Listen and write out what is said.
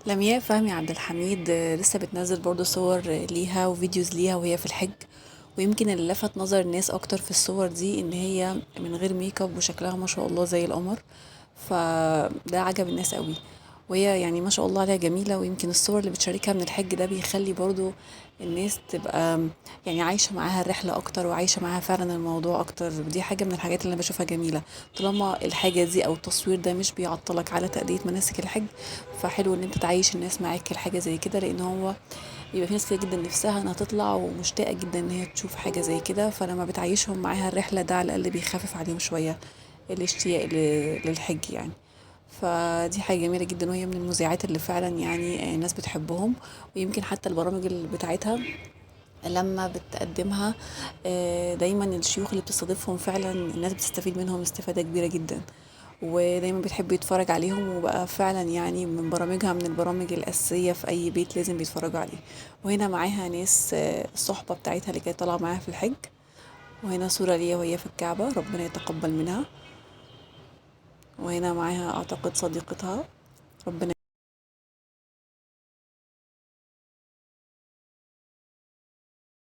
لمياء فهمي عبد الحميد لسه بتنزل برضو صور ليها وفيديوز ليها وهي في الحج. ويمكن اللي لفت نظر الناس اكتر في الصور دي ان هي من غير ميك اب وشكلها ما شاء الله زي القمر. فده عجب الناس قوي. وهي يعني ما شاء الله عليها جميلة، ويمكن الصور اللي بتشاركها من الحج ده بيخلي برضو الناس تبقى يعني عايشة معاها الرحلة أكتر وعايشة معاها فعلا الموضوع أكتر. دي حاجة من الحاجات اللي أنا بشوفها جميلة. طالما الحاجة دي أو التصوير ده مش بيعطلك على تأدية مناسك الحج، فحلو إن أنت تعيش الناس معاك الحاجة زي كده، لأن هو بيبقى في ناس كتير جدا نفسها إنها تطلع ومشتاقة جدا إن هي تشوف حاجة زي كده، فلما بتعيشهم معاها الرحلة ده على الأقل بيخفف عليهم شوية الاشتياق للحج يعني. فدي حاجة جميلة جدا، وهي من المذيعات اللي فعلا يعني الناس بتحبهم. ويمكن حتى البرامج اللي بتاعتها لما بتقدمها دايما الشيوخ اللي بتستضيفهم فعلا الناس بتستفيد منهم استفادة كبيرة جدا، ودايما بتحب يتفرج عليهم. وبقى فعلا يعني من برامجها من البرامج الأساسية في أي بيت لازم بيتفرجوا عليه. وهنا معاها ناس الصحبة بتاعتها اللي كانت طالعة معاها في الحج. وهنا صورة ليا وهي في الكعبة، ربنا يتقبل منها. وهنا معاها أعتقد صديقتها، ربنا